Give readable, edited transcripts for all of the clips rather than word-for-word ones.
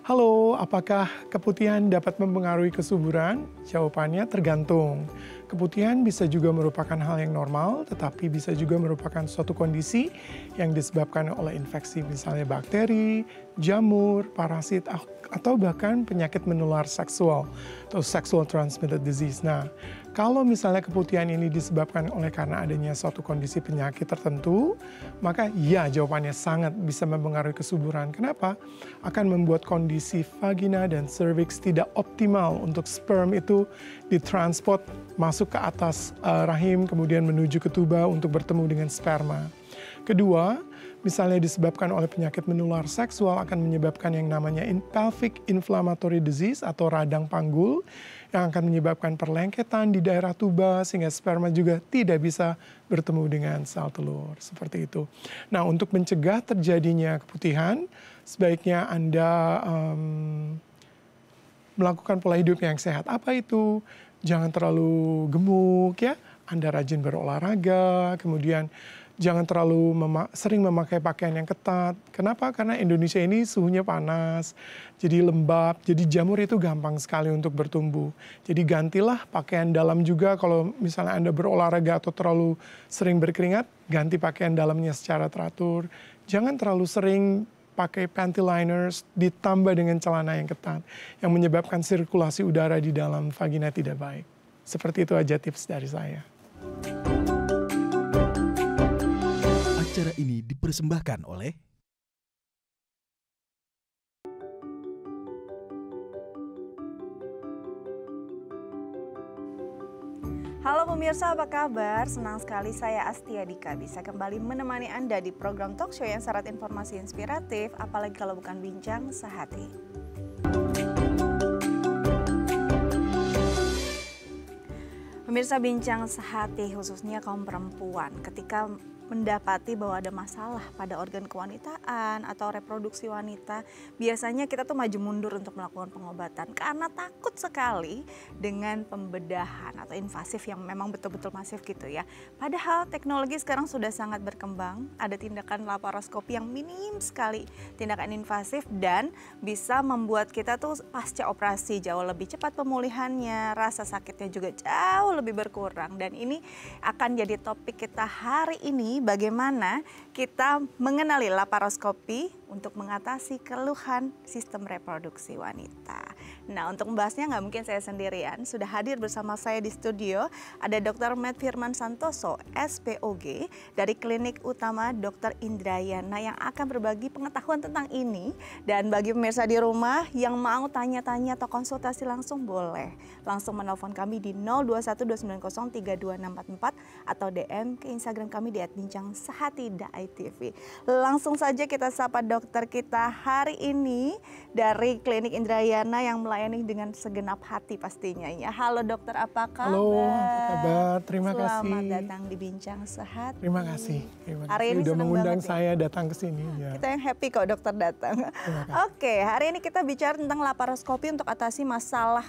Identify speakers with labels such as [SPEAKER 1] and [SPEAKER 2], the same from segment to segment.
[SPEAKER 1] Halo, apakah keputihan dapat mempengaruhi kesuburan? Jawabannya tergantung. Keputihan bisa juga merupakan hal yang normal, tetapi bisa juga merupakan suatu kondisi yang disebabkan oleh infeksi, misalnya bakteri, jamur, parasit, atau bahkan penyakit menular seksual atau sexual transmitted disease. Nah, kalau misalnya keputihan ini disebabkan oleh karena adanya suatu kondisi penyakit tertentu, maka ya jawabannya sangat bisa mempengaruhi kesuburan. Kenapa? Akan membuat kondisi vagina dan cervix tidak optimal untuk sperm itu ditransport masuk ke atas rahim, kemudian menuju ke tuba untuk bertemu dengan sperma. Kedua, misalnya disebabkan oleh penyakit menular seksual akan menyebabkan yang namanya pelvic inflammatory disease atau radang panggul yang akan menyebabkan perlengketan di daerah tuba sehingga sperma juga tidak bisa bertemu dengan sel telur. Seperti itu. Nah, untuk mencegah terjadinya keputihan, sebaiknya Anda melakukan pola hidup yang sehat. Apa itu? Jangan terlalu gemuk ya. Anda rajin berolahraga, kemudian jangan terlalu sering memakai pakaian yang ketat. Kenapa? Karena Indonesia ini suhunya panas, jadi lembab, jadi jamur itu gampang sekali untuk bertumbuh. Jadi gantilah pakaian dalam juga kalau misalnya Anda berolahraga atau terlalu sering berkeringat, ganti pakaian dalamnya secara teratur. Jangan terlalu sering pakai panty liners ditambah dengan celana yang ketat yang menyebabkan sirkulasi udara di dalam vagina tidak baik. Seperti itu aja tips dari saya.
[SPEAKER 2] Acara ini dipersembahkan oleh
[SPEAKER 3] Halo pemirsa, apa kabar? Senang sekali saya Astia Dika bisa kembali menemani Anda di program talk show yang syarat informasi inspiratif, apalagi kalau bukan bincang sehati. Pemirsa, bincang sehati khususnya kaum perempuan ketika mendapati bahwa ada masalah pada organ kewanitaan atau reproduksi wanita, biasanya kita tuh maju mundur untuk melakukan pengobatan karena takut sekali dengan pembedahan atau invasif yang memang betul-betul masif gitu ya. Padahal teknologi sekarang sudah sangat berkembang, ada tindakan laparoskopi yang minim sekali, tindakan invasif dan bisa membuat kita tuh pasca operasi jauh lebih cepat pemulihannya, rasa sakitnya juga jauh lebih berkurang. Dan ini akan jadi topik kita hari ini, bagaimana kita mengenali laparoskopi untuk mengatasi keluhan sistem reproduksi wanita. Nah, untuk membahasnya nggak mungkin saya sendirian, sudah hadir bersama saya di studio ada Dr. Matt Firman Santoso, SPOG dari Klinik Utama Dr. Indrayana yang akan berbagi pengetahuan tentang ini. Dan bagi pemirsa di rumah yang mau tanya-tanya atau konsultasi langsung boleh langsung menelpon kami di 0212903244 atau DM ke Instagram kami di @bincang-sehati.itv. Langsung saja kita sapa dokter kita hari ini dari Klinik Indrayana yang melayani dengan segenap hati pastinya ya. Halo dokter, apa kabar?
[SPEAKER 1] Halo, apa kabar? Terima kasih.
[SPEAKER 3] Selamat datang di Bincang Sehati.
[SPEAKER 1] Terima kasih.
[SPEAKER 3] Hari ini
[SPEAKER 1] sudah mengundang
[SPEAKER 3] ya.
[SPEAKER 1] saya datang ke sini. Ya.
[SPEAKER 3] Kita yang happy kok dokter datang. Oke, hari ini kita bicara tentang laparoskopi untuk atasi masalah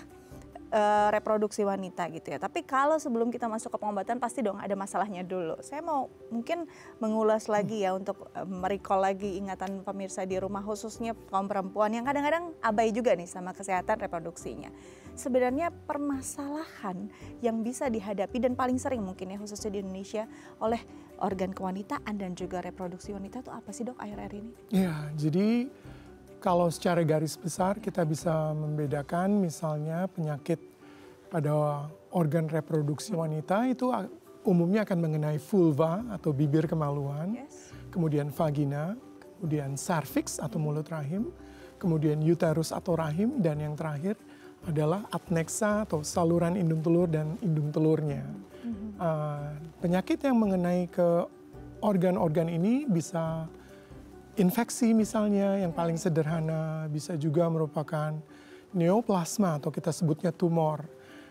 [SPEAKER 3] reproduksi wanita gitu ya. Tapi kalau sebelum kita masuk ke pengobatan pasti dong ada masalahnya dulu. Saya mau mungkin mengulas lagi ya untuk merecall lagi ingatan pemirsa di rumah khususnya kaum perempuan yang kadang-kadang abai juga nih sama kesehatan reproduksinya. Sebenarnya permasalahan yang bisa dihadapi dan paling sering mungkin ya khususnya di Indonesia oleh organ kewanitaan dan juga reproduksi wanita itu apa sih dok akhir-akhir ini?
[SPEAKER 1] Ya, jadi kalau secara garis besar kita bisa membedakan misalnya penyakit pada organ reproduksi wanita itu umumnya akan mengenai vulva atau bibir kemaluan, kemudian vagina, kemudian cervix atau mulut rahim, kemudian uterus atau rahim, dan yang terakhir adalah adnexa atau saluran indung telur dan indung telurnya. Penyakit yang mengenai ke organ-organ ini bisa infeksi misalnya yang paling sederhana, bisa juga merupakan neoplasma atau kita sebutnya tumor.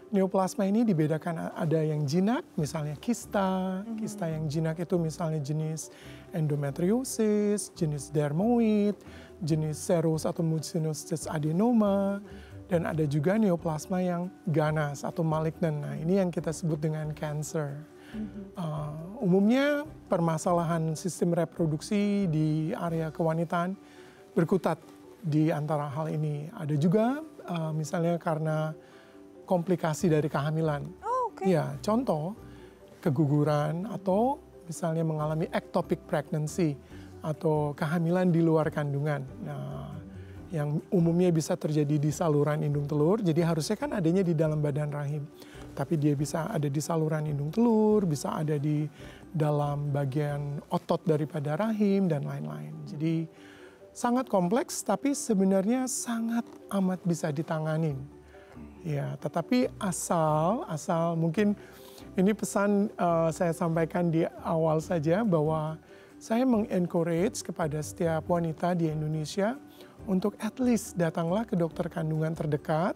[SPEAKER 1] Neoplasma ini dibedakan ada yang jinak, misalnya kista. Kista yang jinak itu misalnya jenis endometriosis, jenis dermoid, jenis serous atau mucinous adenoma, dan ada juga neoplasma yang ganas atau malignan. Nah, ini yang kita sebut dengan cancer. Umumnya permasalahan sistem reproduksi di area kewanitaan berkutat di antara hal ini. Ada juga misalnya karena komplikasi dari kehamilan.
[SPEAKER 3] Oh, oke.
[SPEAKER 1] Ya, contoh keguguran atau misalnya mengalami ectopic pregnancy atau kehamilan di luar kandungan. Nah, yang umumnya bisa terjadi di saluran indung telur, jadi harusnya kan adanya di dalam badan rahim. Tapi dia bisa ada di saluran indung telur, bisa ada di dalam bagian otot daripada rahim dan lain-lain. Jadi sangat kompleks tapi sebenarnya sangat amat bisa ditanganin. Ya, tetapi asal mungkin ini pesan saya sampaikan di awal saja bahwa saya mengencourage kepada setiap wanita di Indonesia untuk at least datanglah ke dokter kandungan terdekat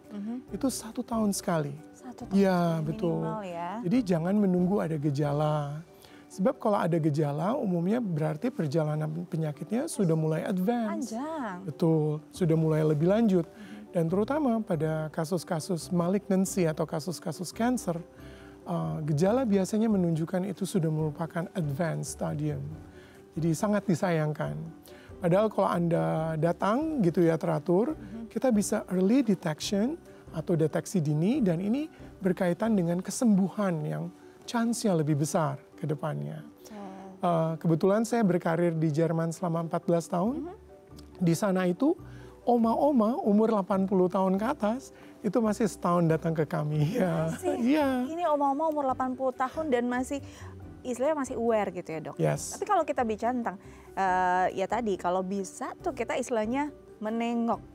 [SPEAKER 1] itu 1 tahun sekali.
[SPEAKER 3] 1 tahun
[SPEAKER 1] Ya,
[SPEAKER 3] sekali
[SPEAKER 1] betul.
[SPEAKER 3] minimal ya.
[SPEAKER 1] Jadi jangan menunggu ada gejala. Sebab kalau ada gejala umumnya berarti perjalanan penyakitnya sudah mulai advance.
[SPEAKER 3] Panjang.
[SPEAKER 1] Betul, sudah mulai lebih lanjut. Dan terutama pada kasus-kasus malignancy atau kasus-kasus cancer, gejala biasanya menunjukkan itu sudah merupakan advanced stadium. Jadi sangat disayangkan. Padahal kalau Anda datang gitu ya teratur, kita bisa early detection atau deteksi dini dan ini berkaitan dengan kesembuhan yang chance-nya lebih besar ke depannya. Kebetulan saya berkarir di Jerman selama 14 tahun. Di sana itu oma-oma umur 80 tahun ke atas itu masih setahun datang ke kami. Ya. Iya.
[SPEAKER 3] Ini oma-oma umur 80 tahun dan masih istilahnya masih aware gitu ya dok.
[SPEAKER 1] Yes.
[SPEAKER 3] Tapi kalau kita bicara tentang ya tadi kalau bisa tuh kita istilahnya menengok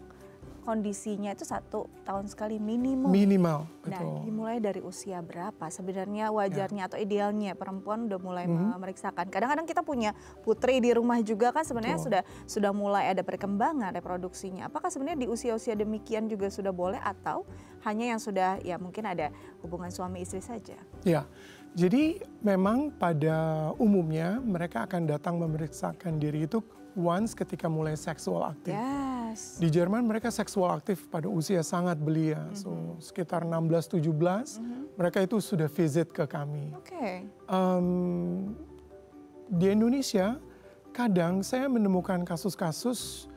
[SPEAKER 3] kondisinya itu 1 tahun sekali minimum.
[SPEAKER 1] Minimal,
[SPEAKER 3] Nah,
[SPEAKER 1] betul.
[SPEAKER 3] dimulai dari usia berapa sebenarnya wajarnya atau idealnya perempuan udah mulai memeriksakan. Kadang-kadang kita punya putri di rumah juga kan sebenarnya sudah mulai ada perkembangan reproduksinya. Apakah sebenarnya di usia-usia demikian juga sudah boleh atau hanya yang sudah ya mungkin ada hubungan suami istri saja?
[SPEAKER 1] Ya, jadi memang pada umumnya mereka akan datang memeriksakan diri itu once ketika mulai seksual aktif.
[SPEAKER 3] Yes.
[SPEAKER 1] Di Jerman mereka seksual aktif pada usia sangat belia, so sekitar 16-17 mereka itu sudah visit ke kami.
[SPEAKER 3] Oke.
[SPEAKER 1] Di Indonesia kadang saya menemukan kasus-kasus,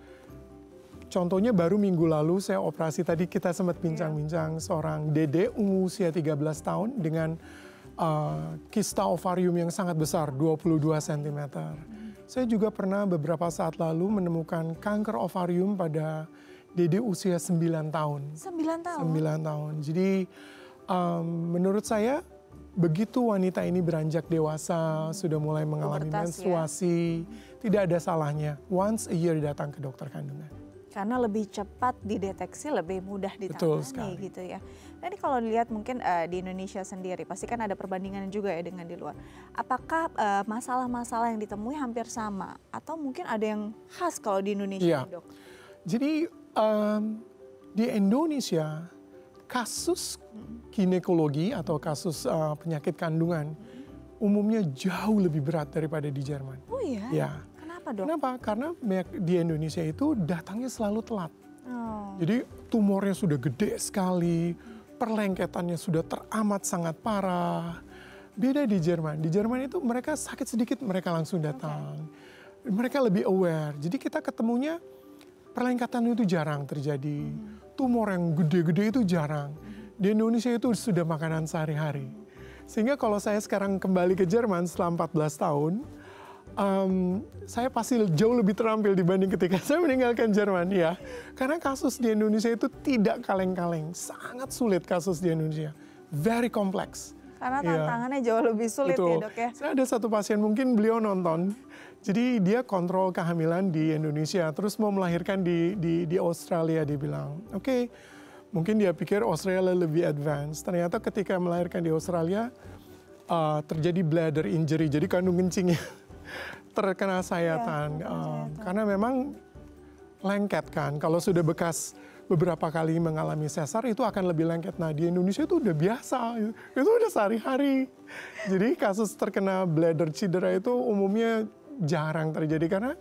[SPEAKER 1] contohnya baru minggu lalu saya operasi, tadi kita sempat bincang-bincang seorang dede umur usia 13 tahun dengan kista ovarium yang sangat besar, 22 cm. Saya juga pernah beberapa saat lalu menemukan kanker ovarium pada dede usia 9 tahun.
[SPEAKER 3] 9 tahun?
[SPEAKER 1] 9 tahun. Jadi menurut saya begitu wanita ini beranjak dewasa, sudah mulai mengalami
[SPEAKER 3] Pubertas,
[SPEAKER 1] menstruasi, tidak ada salahnya once a year datang ke dokter kandungan.
[SPEAKER 3] Karena lebih cepat dideteksi, lebih mudah
[SPEAKER 1] Betul
[SPEAKER 3] ditangani
[SPEAKER 1] sekali.
[SPEAKER 3] gitu ya. Nah ini kalau dilihat mungkin di Indonesia sendiri, pasti kan ada perbandingan juga ya dengan di luar. Apakah masalah-masalah yang ditemui hampir sama? Atau mungkin ada yang khas kalau di Indonesia, dok?
[SPEAKER 1] Jadi di Indonesia kasus ginekologi atau kasus penyakit kandungan umumnya jauh lebih berat daripada di Jerman.
[SPEAKER 3] Oh iya?
[SPEAKER 1] Ya.
[SPEAKER 3] Kenapa dok?
[SPEAKER 1] Kenapa? Karena di Indonesia itu datangnya selalu telat.
[SPEAKER 3] Oh.
[SPEAKER 1] Jadi tumornya sudah gede sekali, perlengketannya sudah teramat sangat parah. Beda di Jerman. Di Jerman itu mereka sakit sedikit mereka langsung datang. Mereka lebih aware. Jadi kita ketemunya perlengketan itu jarang terjadi. Tumor yang gede-gede itu jarang. Di Indonesia itu sudah makanan sehari-hari. Sehingga kalau saya sekarang kembali ke Jerman setelah 14 tahun, saya pasti jauh lebih terampil dibanding ketika saya meninggalkan Jerman ya. Karena kasus di Indonesia itu tidak kaleng-kaleng, sangat sulit kasus di Indonesia, very complex.
[SPEAKER 3] Karena tantangannya jauh lebih sulit.
[SPEAKER 1] Betul.
[SPEAKER 3] Ya dok ya.
[SPEAKER 1] Saya ada satu pasien, mungkin beliau nonton, jadi dia kontrol kehamilan di Indonesia, terus mau melahirkan di Australia, dia bilang, oke, mungkin dia pikir Australia lebih advance. Ternyata ketika melahirkan di Australia, terjadi bladder injury, jadi kandung kencingnya terkena sayatan, karena memang lengket kan. Kalau sudah bekas beberapa kali mengalami sesar itu akan lebih lengket. Nah di Indonesia itu udah biasa, itu udah sehari-hari. Jadi kasus terkena bladder cedera itu umumnya jarang terjadi karena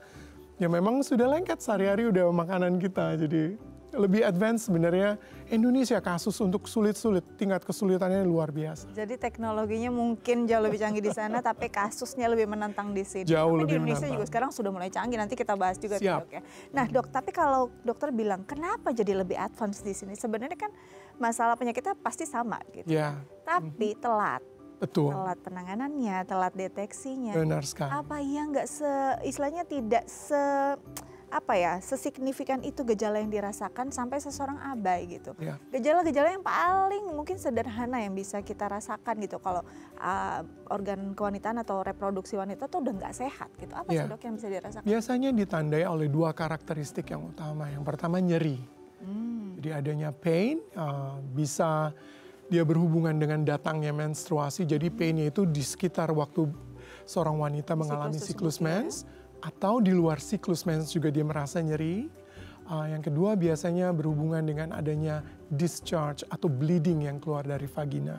[SPEAKER 1] ya memang sudah lengket sehari-hari udah makanan kita. Jadi lebih advance sebenarnya Indonesia kasus untuk sulit-sulit, tingkat kesulitannya luar biasa.
[SPEAKER 3] Jadi teknologinya mungkin jauh lebih canggih di sana, tapi kasusnya lebih menantang di sini.
[SPEAKER 1] Jauh
[SPEAKER 3] tapi
[SPEAKER 1] lebih
[SPEAKER 3] di Indonesia
[SPEAKER 1] menantang.
[SPEAKER 3] juga sekarang sudah mulai canggih, nanti kita bahas juga tuh,
[SPEAKER 1] Siap.
[SPEAKER 3] Dok ya. Nah Dok, tapi kalau dokter bilang kenapa jadi lebih advance di sini? Sebenarnya kan masalah penyakitnya pasti sama gitu.
[SPEAKER 1] Ya,
[SPEAKER 3] Tapi telat.
[SPEAKER 1] betul.
[SPEAKER 3] Telat penanganannya, telat deteksinya.
[SPEAKER 1] Benar sekali.
[SPEAKER 3] Apa iya nggak istilahnya tidak sesignifikan itu gejala yang dirasakan sampai seseorang abai gitu.
[SPEAKER 1] Ya.
[SPEAKER 3] Gejala-gejala yang paling mungkin sederhana yang bisa kita rasakan gitu kalau organ kewanitaan atau reproduksi wanita tuh udah nggak sehat gitu. Apa sih
[SPEAKER 1] Ya.
[SPEAKER 3] Dok yang bisa dirasakan?
[SPEAKER 1] Biasanya ditandai oleh dua karakteristik yang utama. Yang pertama nyeri. Jadi adanya pain, bisa dia berhubungan dengan datangnya menstruasi. Jadi painnya itu di sekitar waktu seorang wanita mengalami siklus mens. Atau di luar siklus mens juga dia merasa nyeri. Yang kedua biasanya berhubungan dengan adanya discharge atau bleeding yang keluar dari vagina.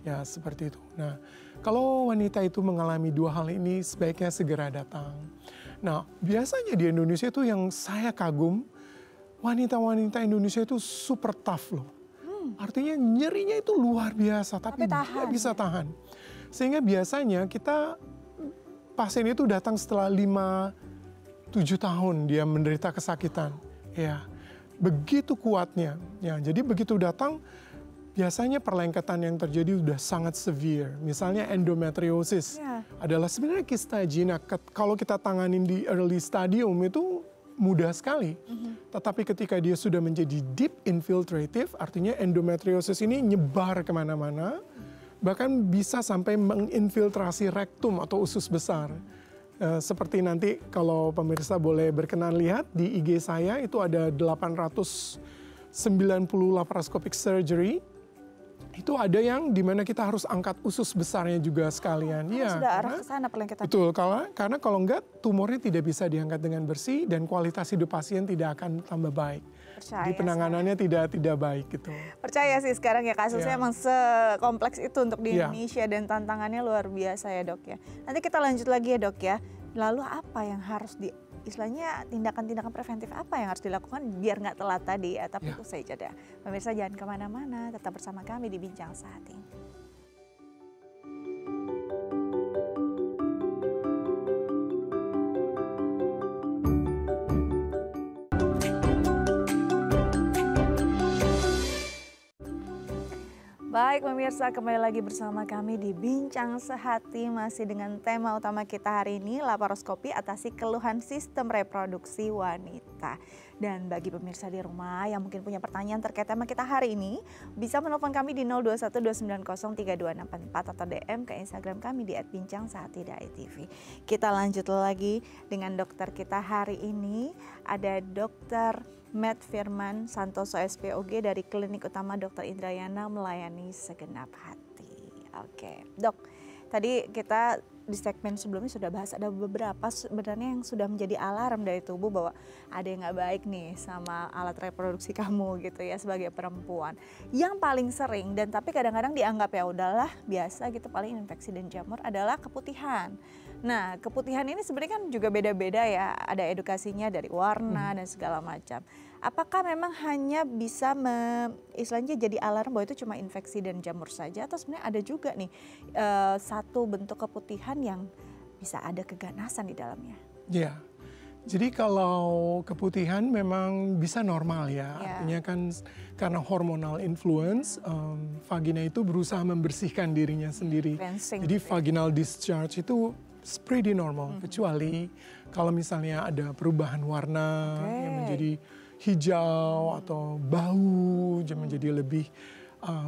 [SPEAKER 1] Ya seperti itu. Nah kalau wanita itu mengalami dua hal ini sebaiknya segera datang. Nah biasanya di Indonesia itu yang saya kagum, wanita-wanita Indonesia itu super tough loh. Artinya nyerinya itu luar biasa tapi dia bisa tahan. Sehingga biasanya pasien itu datang setelah 5-7 tahun dia menderita kesakitan. Ya, begitu kuatnya. Ya, jadi begitu datang biasanya perlengketan yang terjadi sudah sangat severe. Misalnya endometriosis adalah sebenarnya kista jinak. Kalau kita tanganin di early stadium itu mudah sekali. Tetapi ketika dia sudah menjadi deep infiltrative, artinya endometriosis ini nyebar kemana-mana. Bahkan bisa sampai menginfiltrasi rektum atau usus besar. Seperti nanti kalau pemirsa boleh berkenan lihat di IG saya itu ada 890 laparoscopic surgery. Itu ada yang dimana kita harus angkat usus besarnya juga sekalian.
[SPEAKER 3] Iya, sudah arah ke sana perlengketan.
[SPEAKER 1] Betul, karena kalau enggak tumornya tidak bisa diangkat dengan bersih dan kualitas hidup pasien tidak akan tambah baik. Di penanganannya tidak baik gitu.
[SPEAKER 3] Percaya sih sekarang ya kasusnya emang sekompleks itu untuk di Indonesia dan tantangannya luar biasa ya Dok ya. Nanti kita lanjut lagi ya Dok ya. Lalu apa yang harus istilahnya tindakan-tindakan preventif apa yang harus dilakukan biar nggak telat tadi ya. Tapi itu saja deh. Pemirsa jangan kemana-mana, tetap bersama kami di Bincang Saat ini. Baik pemirsa, kembali lagi bersama kami di Bincang Sehati masih dengan tema utama kita hari ini, laparoskopi atasi keluhan sistem reproduksi wanita. Dan bagi pemirsa di rumah yang mungkin punya pertanyaan terkait tema kita hari ini, bisa menelpon kami di 0212903264 atau DM ke Instagram kami di @bincangsehati.tv. Kita lanjut lagi dengan dokter kita hari ini, ada Dokter Matt Firman Santoso SPOG dari Klinik Utama Dr. Indrayana melayani segenap hati. Oke, Dok, tadi kita di segmen sebelumnya sudah bahas ada beberapa sebenarnya yang sudah menjadi alarm dari tubuh bahwa ada yang nggak baik nih sama alat reproduksi kamu gitu ya sebagai perempuan. Yang paling sering dan tapi kadang-kadang dianggap ya udahlah biasa gitu paling infeksi dan jamur adalah keputihan. Nah, keputihan ini sebenarnya kan juga beda-beda ya, ada edukasinya dari warna dan segala macam. Apakah memang hanya bisa istilahnya jadi alarm bahwa itu cuma infeksi dan jamur saja atau sebenarnya ada juga nih satu bentuk keputihan yang bisa ada keganasan di dalamnya?
[SPEAKER 1] Ya, jadi kalau keputihan memang bisa normal ya, artinya kan karena hormonal influence, vagina itu berusaha membersihkan dirinya sendiri. Jadi vaginal discharge itu pretty normal, kecuali kalau misalnya ada perubahan warna yang menjadi hijau atau bau menjadi lebih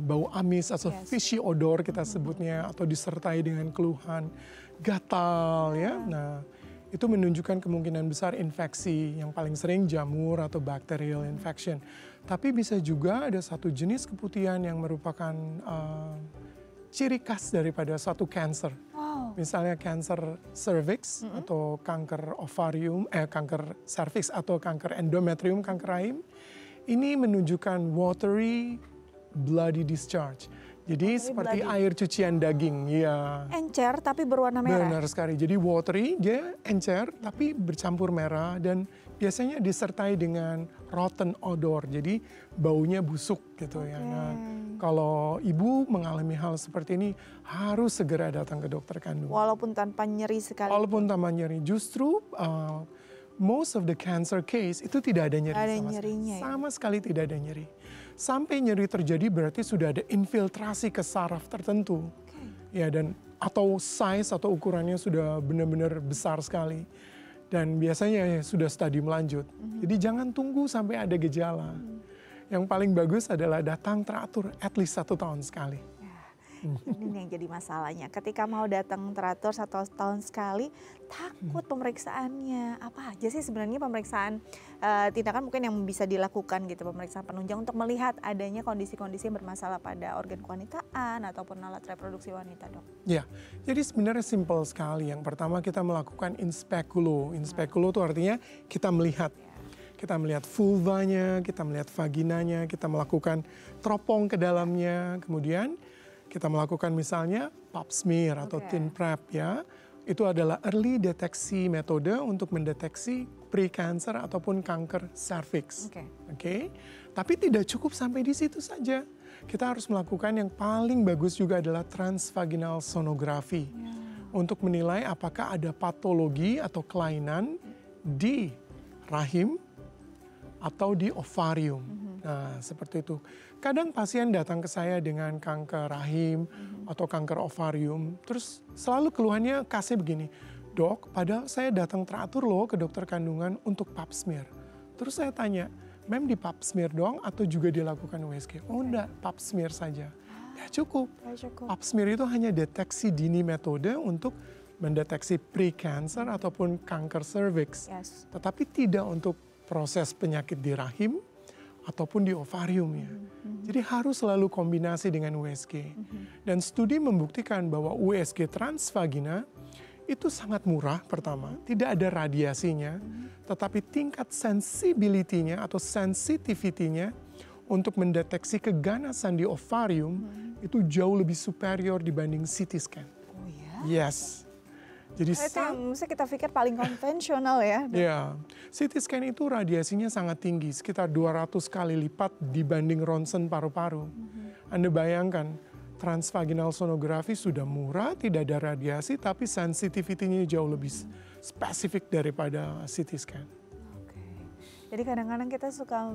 [SPEAKER 1] bau amis atau fishy odor kita sebutnya, atau disertai dengan keluhan gatal ya. Nah, itu menunjukkan kemungkinan besar infeksi, yang paling sering jamur atau bacterial infection. Tapi bisa juga ada satu jenis keputihan yang merupakan ciri khas daripada suatu cancer. Misalnya kanker cervix atau kanker ovarium, kanker cervix atau kanker endometrium, kanker rahim. Ini menunjukkan watery bloody discharge. Jadi seperti air cucian daging, ya.
[SPEAKER 3] Encer tapi berwarna merah.
[SPEAKER 1] Benar sekali. Jadi watery, dia encer tapi bercampur merah dan biasanya disertai dengan rotten odor, jadi baunya busuk gitu ya. Nah, kalau ibu mengalami hal seperti ini harus segera datang ke dokter kandungan.
[SPEAKER 3] Walaupun tanpa nyeri sekali.
[SPEAKER 1] Walaupun tanpa nyeri, justru most of the cancer case itu tidak ada nyeri sama sekali tidak ada nyeri. Sampai nyeri terjadi berarti sudah ada infiltrasi ke saraf tertentu, ya, dan atau size atau ukurannya sudah benar-benar besar sekali. Dan biasanya sudah stadium lanjut. Jadi jangan tunggu sampai ada gejala. Yang paling bagus adalah datang teratur at least 1 tahun sekali.
[SPEAKER 3] Ini yang jadi masalahnya. Ketika mau datang teratur 1 tahun sekali, takut pemeriksaannya. Apa aja sih sebenarnya pemeriksaan tindakan mungkin yang bisa dilakukan gitu, pemeriksaan penunjang untuk melihat adanya kondisi-kondisi yang bermasalah pada organ kewanitaan ataupun alat reproduksi wanita, Dok?
[SPEAKER 1] Ya, jadi sebenarnya simple sekali. Yang pertama kita melakukan inspekulo. Inspekulo itu artinya kita melihat. Kita melihat vulvanya, kita melihat vaginanya, kita melakukan teropong ke dalamnya, kemudian kita melakukan misalnya pap smear atau thin prep ya. Itu adalah early deteksi metode untuk mendeteksi pre-cancer ataupun kanker cervix. Oke. Tapi tidak cukup sampai di situ saja. Kita harus melakukan yang paling bagus juga adalah transvaginal sonografi. Untuk menilai apakah ada patologi atau kelainan di rahim atau di ovarium. Nah, seperti itu. Kadang pasien datang ke saya dengan kanker rahim atau kanker ovarium, terus selalu keluhannya kasih begini, "Dok, padahal saya datang teratur loh ke dokter kandungan untuk pap smear." Terus saya tanya, "Mem di pap smear doang atau juga dilakukan USG?" "Oh enggak, pap smear saja." Ya cukup. Pap smear itu hanya deteksi dini metode untuk mendeteksi pre-cancer ataupun kanker cervix. Tetapi tidak untuk proses penyakit di rahim ataupun di ovarium ya. Jadi harus selalu kombinasi dengan USG. Dan studi membuktikan bahwa USG transvagina itu sangat murah pertama, tidak ada radiasinya, tetapi tingkat sensibility-nya atau sensitivity-nya untuk mendeteksi keganasan di ovarium itu jauh lebih superior dibanding CT scan.
[SPEAKER 3] Oh ya?
[SPEAKER 1] Yes. Jadi
[SPEAKER 3] mesti kita pikir paling konvensional ya.
[SPEAKER 1] Ya, CT scan itu radiasinya sangat tinggi, sekitar 200 kali lipat dibanding ronsen paru-paru. Anda bayangkan, transvaginal sonografi sudah murah, tidak ada radiasi, tapi sensitivity-nya jauh lebih spesifik daripada CT scan.
[SPEAKER 3] Jadi kadang-kadang kita suka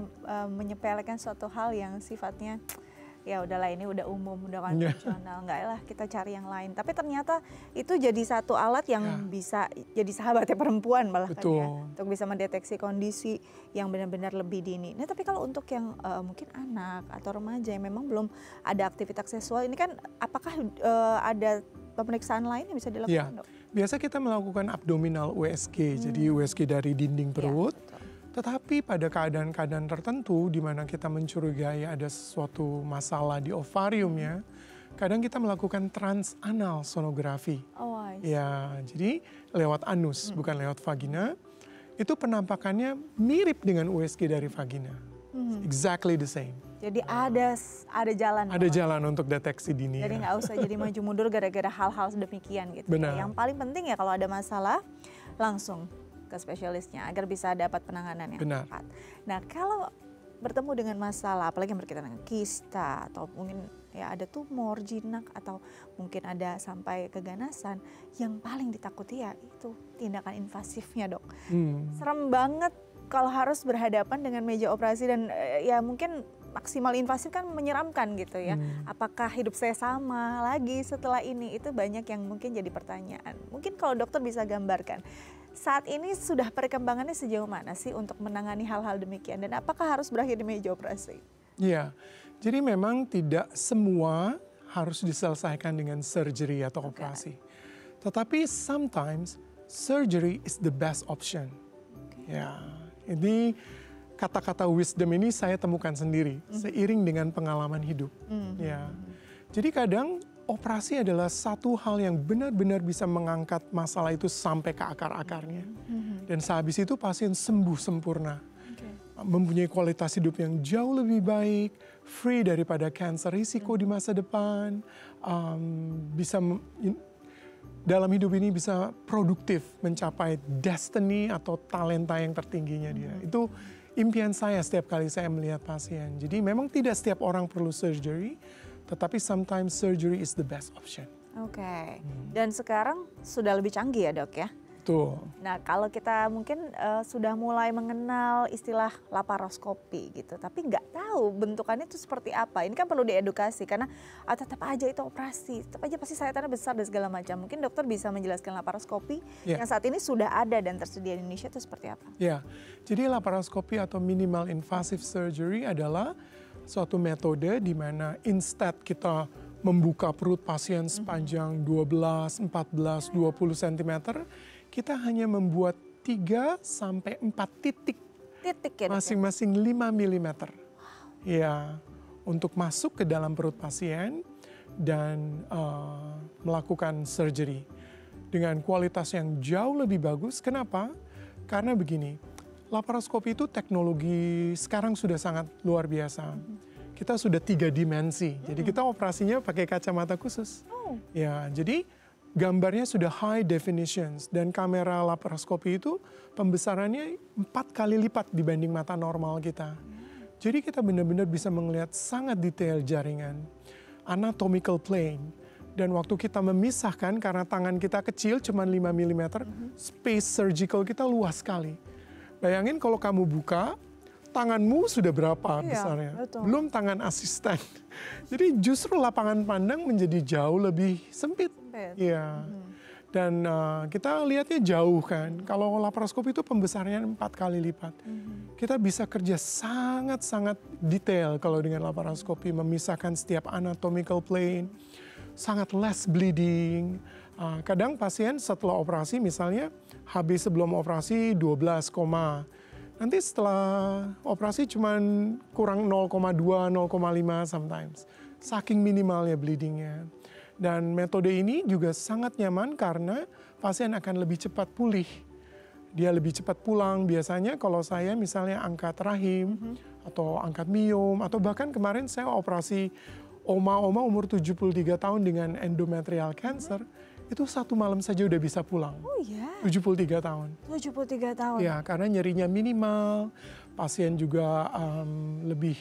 [SPEAKER 3] menyepelekan suatu hal yang sifatnya ya udahlah ini udah umum, udah konvensional, enggak lah kita cari yang lain. Tapi ternyata itu jadi satu alat yang bisa jadi sahabatnya perempuan malah kan ya. Untuk bisa mendeteksi kondisi yang benar-benar lebih dini. Nah tapi kalau untuk yang mungkin anak atau remaja yang memang belum ada aktivitas seksual, ini kan apakah ada pemeriksaan lain yang bisa dilakukan, Dok?
[SPEAKER 1] Biasa kita melakukan abdominal USG, jadi USG dari dinding perut. Tetapi pada keadaan-keadaan tertentu di mana kita mencurigai ada sesuatu masalah di ovariumnya, kadang kita melakukan transanal sonografi. Ya, jadi lewat anus, bukan lewat vagina. Itu penampakannya mirip dengan USG dari vagina. Exactly the same.
[SPEAKER 3] Jadi ada jalan.
[SPEAKER 1] Ada jalan untuk deteksi dini.
[SPEAKER 3] Jadi nggak usah jadi maju mundur gara-gara hal-hal sedemikian gitu.
[SPEAKER 1] Benar.
[SPEAKER 3] Yang paling penting ya kalau ada masalah langsung ke spesialisnya agar bisa dapat penanganan yang tepat. Nah kalau bertemu dengan masalah apalagi yang berkaitan dengan kista atau mungkin ya ada tumor, jinak atau mungkin ada sampai keganasan, yang paling ditakuti ya itu tindakan invasifnya, Dok. Serem banget kalau harus berhadapan dengan meja operasi dan ya mungkin maksimal invasif kan menyeramkan gitu ya. Apakah hidup saya sama lagi setelah ini? Itu banyak yang mungkin jadi pertanyaan. Mungkin kalau dokter bisa gambarkan saat ini sudah perkembangannya sejauh mana sih untuk menangani hal-hal demikian dan apakah harus berakhir di meja operasi?
[SPEAKER 1] Iya, jadi memang tidak semua harus diselesaikan dengan surgery atau operasi. Tetapi sometimes surgery is the best option. Ya, ini kata-kata wisdom ini saya temukan sendiri seiring dengan pengalaman hidup. Ya, jadi kadang operasi adalah satu hal yang benar-benar bisa mengangkat masalah itu sampai ke akar-akarnya. Dan sehabis itu pasien sembuh sempurna. Mempunyai kualitas hidup yang jauh lebih baik, free daripada kanker risiko di masa depan, bisa dalam hidup ini bisa produktif mencapai destiny atau talenta yang tertingginya dia. impian saya setiap kali saya melihat pasien. Jadi memang tidak setiap orang perlu surgery, tetapi sometimes surgery is the best option.
[SPEAKER 3] Oke. Dan sekarang sudah lebih canggih ya dok ya?
[SPEAKER 1] Betul.
[SPEAKER 3] Nah kalau kita mungkin sudah mulai mengenal istilah laparoskopi gitu, tapi nggak tahu bentukannya itu seperti apa. Ini kan perlu diedukasi karena tetap aja itu operasi, tetap aja pasti sayatannya besar dan segala macam. Mungkin dokter bisa menjelaskan laparoskopi yang saat ini sudah ada dan tersedia di Indonesia itu seperti apa?
[SPEAKER 1] Ya, jadi laparoskopi atau minimal invasive surgery adalah suatu metode di mana instead kita membuka perut pasien sepanjang 12, 14, 20 cm, kita hanya membuat 3 sampai 4 titik
[SPEAKER 3] ya,
[SPEAKER 1] masing-masing 5 mm. Ya, untuk masuk ke dalam perut pasien dan melakukan surgery dengan kualitas yang jauh lebih bagus. Kenapa? Karena begini, laparoskopi itu teknologi sekarang sudah sangat luar biasa. Kita sudah 3 dimensi, jadi kita operasinya pakai kacamata khusus. Ya, jadi gambarnya sudah high definitions dan kamera laparoskopi itu pembesarannya 4 kali lipat dibanding mata normal kita. Jadi kita benar-benar bisa melihat sangat detail jaringan, anatomical plane. Dan waktu kita memisahkan karena tangan kita kecil cuma 5 mm, space surgical kita luas sekali. Bayangin kalau kamu buka, tanganmu sudah berapa besarnya,
[SPEAKER 3] betul.
[SPEAKER 1] Belum tangan asisten. Jadi justru lapangan pandang menjadi jauh lebih sempit. Ya. Dan kita lihatnya jauh kan. Kalau laparoskopi itu pembesarannya 4 kali lipat. Kita bisa kerja sangat-sangat detail kalau dengan laparoskopi, memisahkan setiap anatomical plane, sangat less bleeding. Kadang pasien setelah operasi misalnya habis sebelum operasi 12, nanti setelah operasi cuma kurang 0,2, 0,5 sometimes. Saking minimalnya bleedingnya. Dan metode ini juga sangat nyaman karena pasien akan lebih cepat pulih. Dia lebih cepat pulang. Biasanya kalau saya misalnya angkat rahim atau angkat miom, atau bahkan kemarin saya operasi oma-oma umur 73 tahun dengan endometrial cancer, itu 1 malam saja udah bisa pulang.
[SPEAKER 3] Oh iya?
[SPEAKER 1] 73 tahun.
[SPEAKER 3] 73 tahun?
[SPEAKER 1] Ya, karena nyerinya minimal, pasien juga lebih,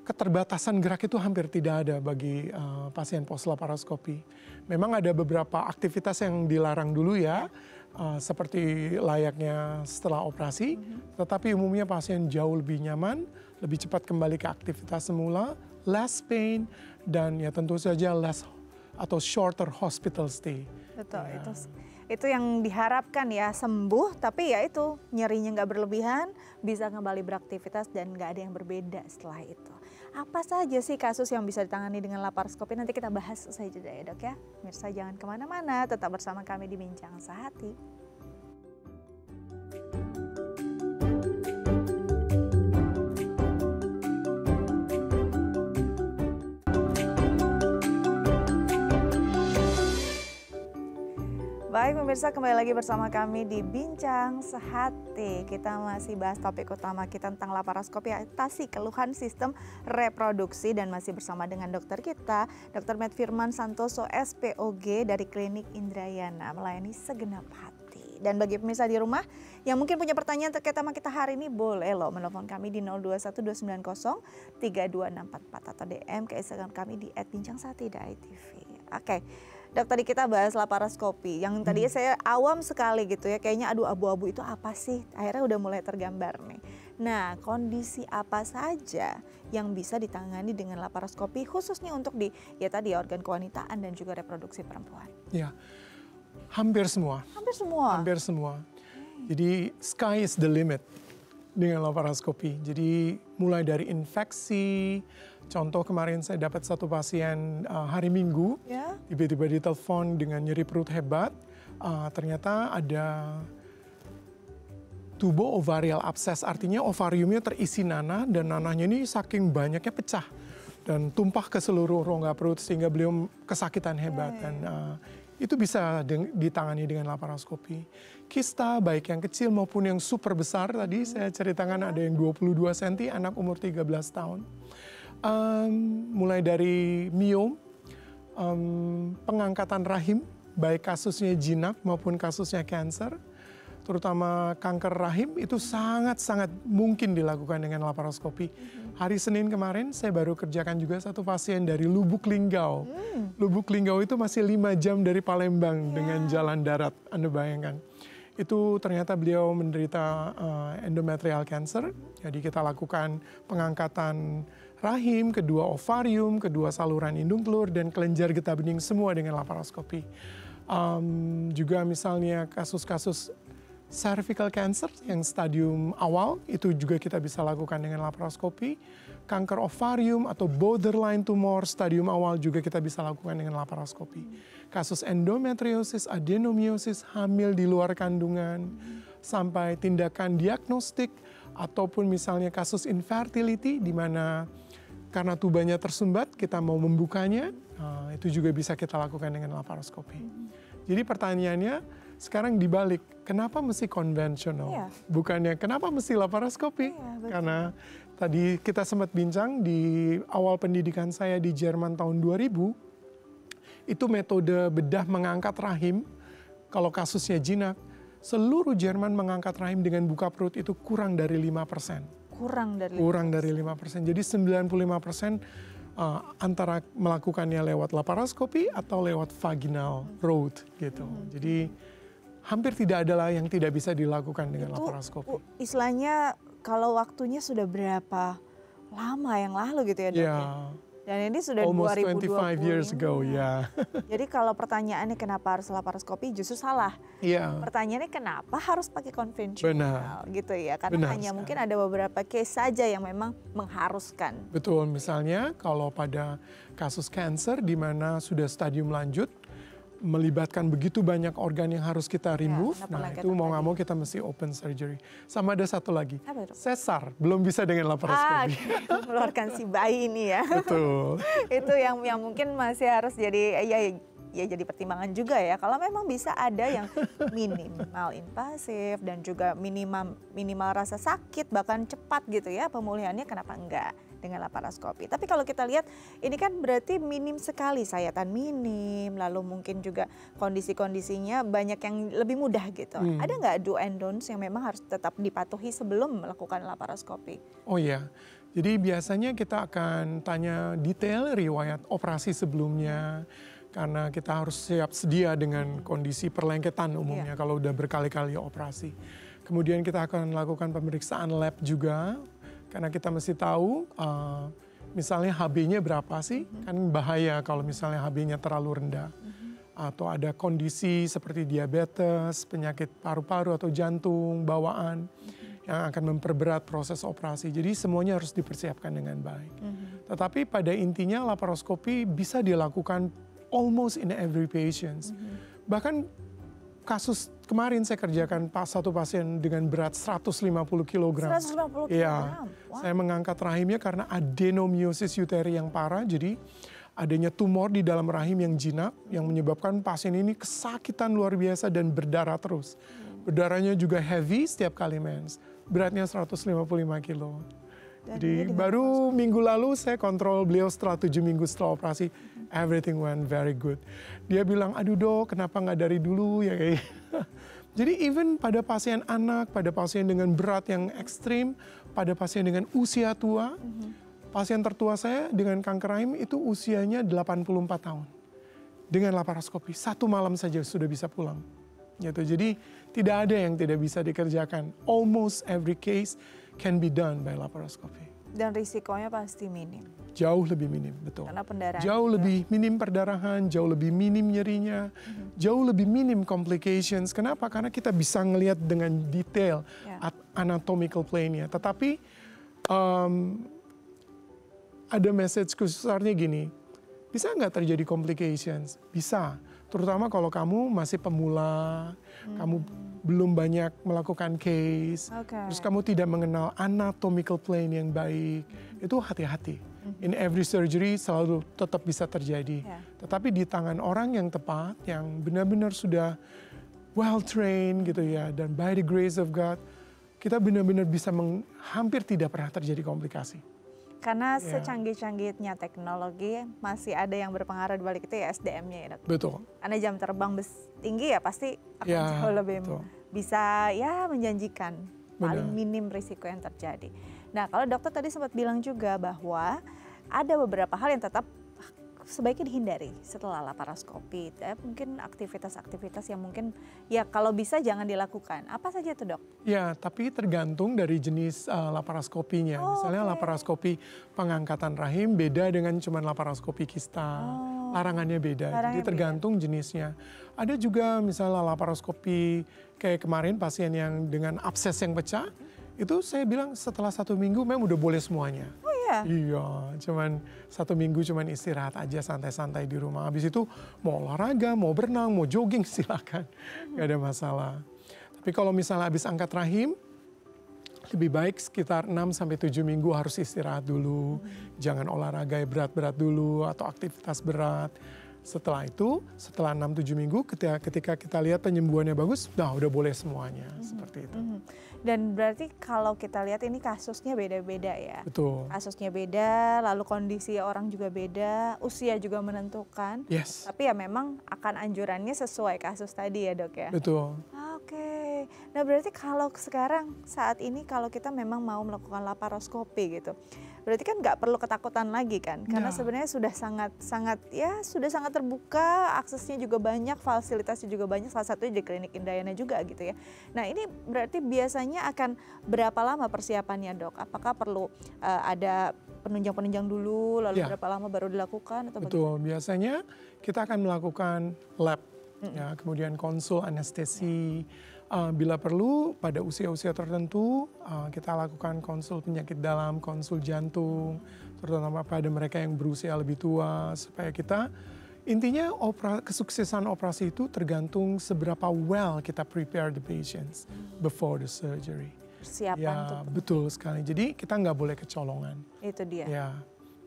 [SPEAKER 1] keterbatasan gerak itu hampir tidak ada bagi pasien post-laparoskopi. Memang ada beberapa aktivitas yang dilarang dulu ya, seperti layaknya setelah operasi, tetapi umumnya pasien jauh lebih nyaman, lebih cepat kembali ke aktivitas semula, less pain, dan ya tentu saja less atau shorter hospital stay.
[SPEAKER 3] Betul, ya. Itu yang diharapkan ya, sembuh tapi ya itu nyerinya nggak berlebihan, bisa kembali beraktivitas dan nggak ada yang berbeda setelah itu. Apa saja sih kasus yang bisa ditangani dengan laparoskopi? Nanti kita bahas usai jeda ya dok ya. Mirsa jangan kemana-mana, tetap bersama kami di Bincang Sehati. Baik pemirsa, kembali lagi bersama kami di Bincang Sehati. Kita masih bahas topik utama kita tentang laparoskopi, atasi keluhan sistem reproduksi, dan masih bersama dengan dokter kita, Dr. Matt Firman Santoso, SPOG dari Klinik Indrayana, melayani segenap hati. Dan bagi pemirsa di rumah yang mungkin punya pertanyaan terkait sama kita hari ini, boleh loh menelpon kami di 0212903264 atau DM ke Instagram kami di @bincangsehati.tv. Oke. Dok, tadi kita bahas laparoskopi, yang tadi saya awam sekali gitu ya, kayaknya aduh abu-abu itu apa sih, akhirnya udah mulai tergambar nih. Nah, kondisi apa saja yang bisa ditangani dengan laparoskopi khususnya untuk di ya tadi organ kewanitaan dan juga reproduksi perempuan?
[SPEAKER 1] Ya, hampir semua.
[SPEAKER 3] Hampir semua? Hampir
[SPEAKER 1] semua. Jadi sky is the limit dengan laparoskopi. Jadi mulai dari infeksi. Contoh kemarin saya dapat satu pasien hari Minggu, tiba-tiba ditelepon dengan nyeri perut hebat. Ternyata ada tubo ovarial abses, artinya ovariumnya terisi nanah dan nanahnya ini saking banyaknya pecah dan tumpah ke seluruh rongga perut sehingga beliau kesakitan hebat. Dan itu bisa ditangani dengan laparoskopi. Kista baik yang kecil maupun yang super besar, tadi saya ceritakan ada yang 22 cm, anak umur 13 tahun. Mulai dari miom, pengangkatan rahim, baik kasusnya jinak maupun kasusnya cancer. terutama kanker rahim itu sangat-sangat mungkin dilakukan dengan laparoskopi. Hari Senin kemarin saya baru kerjakan juga satu pasien dari Lubuk Linggau. Lubuk Linggau itu masih 5 jam dari Palembang dengan jalan darat, Anda bayangkan. Itu ternyata beliau menderita endometrial cancer, jadi kita lakukan pengangkatan rahim, kedua ovarium, kedua saluran indung telur, dan kelenjar getah bening semua dengan laparoskopi. Juga misalnya kasus-kasus cervical cancer yang stadium awal itu juga kita bisa lakukan dengan laparoskopi. Kanker ovarium atau borderline tumor stadium awal juga kita bisa lakukan dengan laparoskopi. Kasus endometriosis, adenomiosis, hamil di luar kandungan, sampai tindakan diagnostik ataupun misalnya kasus infertility di mana karena tubanya tersumbat kita mau membukanya, itu juga bisa kita lakukan dengan laparoskopi. Jadi pertanyaannya sekarang dibalik, kenapa mesti konvensional? Bukannya kenapa mesti laparoskopi? Karena tadi kita sempat bincang di awal pendidikan saya di Jerman tahun 2000, itu metode bedah mengangkat rahim, kalau kasusnya jinak, seluruh Jerman mengangkat rahim dengan buka perut itu kurang dari 5%. Kurang dari 5%. Jadi 95% antara melakukannya lewat laparoskopi atau lewat vaginal route gitu. Jadi hampir tidak ada lah yang tidak bisa dilakukan dengan laparoskopi.
[SPEAKER 3] Istilahnya kalau waktunya sudah berapa lama yang lalu gitu ya dok? Ya. Dan ini sudah
[SPEAKER 1] almost
[SPEAKER 3] 2020.
[SPEAKER 1] 25 years ago, ya.
[SPEAKER 3] Jadi kalau pertanyaannya kenapa harus laparoskopi justru salah. Pertanyaannya kenapa harus pakai konvensional gitu ya. Karena hanya mungkin ada beberapa case saja yang memang mengharuskan.
[SPEAKER 1] Betul, misalnya kalau pada kasus kanker di mana sudah stadium lanjut, melibatkan begitu banyak organ yang harus kita remove, nah itu mau nggak mau kita mesti open surgery. Sama ada satu lagi, sesar, belum bisa dengan laparoskopi.
[SPEAKER 3] Mengeluarkan si bayi ini ya.
[SPEAKER 1] Betul.
[SPEAKER 3] Itu yang mungkin masih harus jadi ya jadi pertimbangan juga ya. Kalau memang bisa ada yang minimal invasif dan juga minimal rasa sakit bahkan cepat gitu ya pemulihannya, kenapa enggak dengan laparoskopi. Tapi kalau kita lihat ini kan berarti minim sekali, sayatan minim, lalu mungkin juga kondisi-kondisinya banyak yang lebih mudah gitu. Ada nggak do and don'ts yang memang harus tetap dipatuhi sebelum melakukan laparoskopi?
[SPEAKER 1] Oh iya, jadi biasanya kita akan tanya detail riwayat operasi sebelumnya, karena kita harus siap sedia dengan kondisi perlengketan umumnya kalau udah berkali-kali operasi. Kemudian kita akan lakukan pemeriksaan lab juga, karena kita mesti tahu misalnya HB-nya berapa sih, kan bahaya kalau misalnya HB-nya terlalu rendah. Atau ada kondisi seperti diabetes, penyakit paru-paru atau jantung, bawaan yang akan memperberat proses operasi. Jadi semuanya harus dipersiapkan dengan baik. Tetapi pada intinya laparoskopi bisa dilakukan almost in every patient. Bahkan kasus kemarin saya kerjakan satu pasien dengan berat 150 kg.
[SPEAKER 3] 150 kg?
[SPEAKER 1] Ya, saya mengangkat rahimnya karena adenomiosis uteri yang parah. Jadi adanya tumor di dalam rahim yang jinak yang menyebabkan pasien ini kesakitan luar biasa dan berdarah terus. Berdarahnya juga heavy setiap kali mens. Beratnya 155 kg. Jadi baru minggu lalu saya kontrol beliau setelah 7 minggu setelah operasi. Everything went very good. Dia bilang, aduh dok, kenapa nggak dari dulu ya kayak. Jadi even pada pasien anak, pada pasien dengan berat yang ekstrim, pada pasien dengan usia tua, pasien tertua saya dengan kanker rahim itu usianya 84 tahun. Dengan laparoskopi, 1 malam saja sudah bisa pulang. Gitu. Jadi tidak ada yang tidak bisa dikerjakan. Almost every case can be done by laparoscopy.
[SPEAKER 3] Dan risikonya pasti minim.
[SPEAKER 1] Jauh lebih minim, betul.
[SPEAKER 3] Karena pendarahan
[SPEAKER 1] jauh lebih minim perdarahan, jauh lebih minim nyerinya, jauh lebih minim complications. Kenapa? Karena kita bisa ngelihat dengan detail anatomical plane-nya. Tetapi ada message khususnya gini, bisa nggak terjadi complications? Bisa. Terutama kalau kamu masih pemula, kamu belum banyak melakukan case, terus kamu tidak mengenal anatomical plane yang baik, itu hati-hati. In every surgery selalu tetap bisa terjadi. Tetapi di tangan orang yang tepat, yang benar-benar sudah well trained gitu ya, dan by the grace of God, kita benar-benar bisa hampir tidak pernah terjadi komplikasi.
[SPEAKER 3] Karena secanggih-canggihnya teknologi masih ada yang berpengaruh di balik itu ya SDM-nya ya dok.
[SPEAKER 1] Betul.
[SPEAKER 3] Karena jam terbang tinggi ya pasti akan jauh lebih bisa ya menjanjikan, paling minim risiko yang terjadi. Nah kalau dokter tadi sempat bilang juga bahwa ada beberapa hal yang tetap sebaiknya dihindari setelah laparoskopi. Mungkin aktivitas-aktivitas yang mungkin ya kalau bisa jangan dilakukan. Apa saja itu dok?
[SPEAKER 1] Ya, tapi tergantung dari jenis laparoskopinya. Misalnya laparoskopi pengangkatan rahim beda dengan cuma laparoskopi kista. Larangannya beda, jadi tergantung jenisnya. Ada juga misalnya laparoskopi kayak kemarin pasien yang dengan abses yang pecah, itu saya bilang setelah 1 minggu memang udah boleh semuanya. Iya, cuman 1 minggu cuman istirahat aja santai-santai di rumah. Habis itu mau olahraga, mau berenang, mau jogging silakan, nggak ada masalah. Tapi kalau misalnya habis angkat rahim, lebih baik sekitar 6-7 minggu harus istirahat dulu. Jangan olahraga berat-berat dulu atau aktivitas berat. Setelah itu, setelah 6-7 minggu ketika kita lihat penyembuhannya bagus, nah udah boleh semuanya seperti itu.
[SPEAKER 3] Dan berarti kalau kita lihat ini kasusnya beda-beda ya.
[SPEAKER 1] Betul.
[SPEAKER 3] Kasusnya beda, lalu kondisi orang juga beda, usia juga menentukan.
[SPEAKER 1] Yes.
[SPEAKER 3] Tapi ya memang akan anjurannya sesuai kasus tadi ya dok ya.
[SPEAKER 1] Betul.
[SPEAKER 3] Oke. Nah berarti kalau sekarang saat ini kalau kita memang mau melakukan laparoskopi gitu, berarti kan nggak perlu ketakutan lagi kan? Karena sebenarnya sudah sangat terbuka, aksesnya juga banyak, fasilitasnya juga banyak. Salah satunya di Klinik Indrayana juga gitu ya. Nah ini berarti biasanya akan berapa lama persiapannya dok? Apakah perlu ada penunjang dulu, lalu berapa lama baru dilakukan? Atau
[SPEAKER 1] betul. Bagaimana? Biasanya kita akan melakukan lab, ya, kemudian konsul anestesi. Bila perlu pada usia-usia tertentu kita lakukan konsul penyakit dalam, konsul jantung, terutama pada mereka yang berusia lebih tua, supaya kita intinya kesuksesan operasi itu tergantung seberapa well kita prepare the patients before the surgery.
[SPEAKER 3] Persiapan
[SPEAKER 1] betul sekali. Jadi kita nggak boleh kecolongan.
[SPEAKER 3] Itu dia.
[SPEAKER 1] Ya.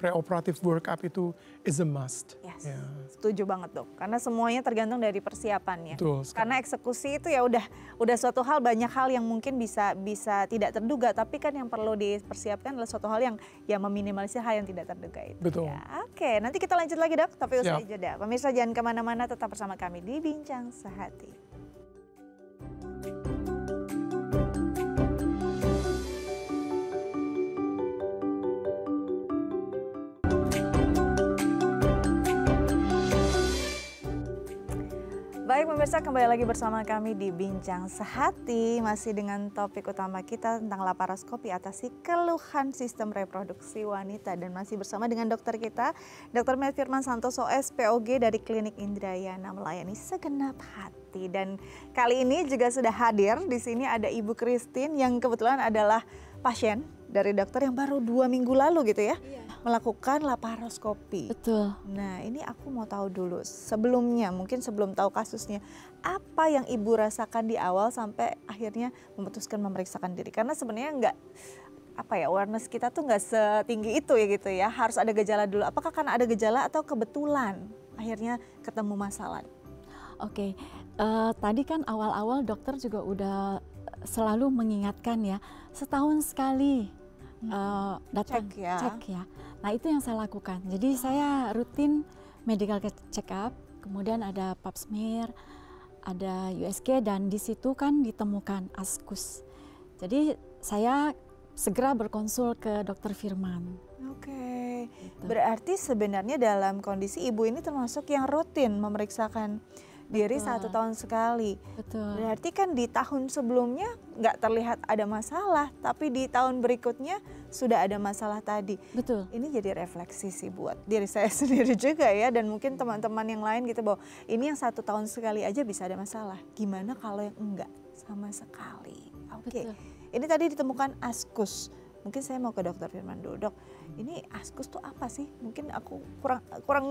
[SPEAKER 1] Pre-operative workup itu is a must.
[SPEAKER 3] Yes. Setuju banget dok, karena semuanya tergantung dari persiapannya. Karena eksekusi itu ya udah suatu hal, banyak hal yang mungkin bisa tidak terduga, tapi kan yang perlu dipersiapkan adalah suatu hal yang ya meminimalisir hal yang tidak terduga itu.
[SPEAKER 1] Betul.
[SPEAKER 3] Ya. Oke, nanti kita lanjut lagi dok, tapi usai jeda. Pemirsa jangan kemana-mana, tetap bersama kami di Bincang Sehati. Baik pemirsa, kembali lagi bersama kami di Bincang Sehati, masih dengan topik utama kita tentang laparoskopi atasi keluhan sistem reproduksi wanita, dan masih bersama dengan dokter kita, Dr. Met Firman Santoso SPOG dari Klinik Indrayana, melayani segenap hati. Dan kali ini juga sudah hadir di sini ada Ibu Christine yang kebetulan adalah pasien dari dokter yang baru 2 minggu lalu gitu ya. Melakukan laparoskopi.
[SPEAKER 4] Betul.
[SPEAKER 3] Nah ini aku mau tahu dulu sebelumnya, mungkin sebelum tahu kasusnya, apa yang ibu rasakan di awal sampai akhirnya memutuskan memeriksakan diri? Karena sebenarnya awareness kita tuh nggak setinggi itu ya gitu ya, harus ada gejala dulu. Apakah karena ada gejala atau kebetulan akhirnya ketemu masalah?
[SPEAKER 4] Oke, tadi kan awal-awal dokter juga udah selalu mengingatkan ya, setahun sekali datang cek ya. Nah itu yang saya lakukan. Jadi saya rutin medical check up, kemudian ada pap smear, ada USG, dan di situ kan ditemukan askus. Jadi saya segera berkonsul ke Dr. Firman.
[SPEAKER 3] Oke. Gitu. Berarti sebenarnya dalam kondisi ibu ini termasuk yang rutin memeriksakan diri 1 tahun sekali.
[SPEAKER 4] Betul.
[SPEAKER 3] Berarti kan di tahun sebelumnya nggak terlihat ada masalah, tapi di tahun berikutnya sudah ada masalah tadi.
[SPEAKER 4] Betul.
[SPEAKER 3] Ini jadi refleksi sih buat diri saya sendiri juga ya, dan mungkin teman-teman yang lain gitu, bahwa ini yang 1 tahun sekali aja bisa ada masalah. Gimana kalau yang enggak sama sekali? Oke. Ini tadi ditemukan askus. Mungkin saya mau ke Dr. Firman dulu, Dok. Ini askus tuh apa sih? Mungkin aku kurang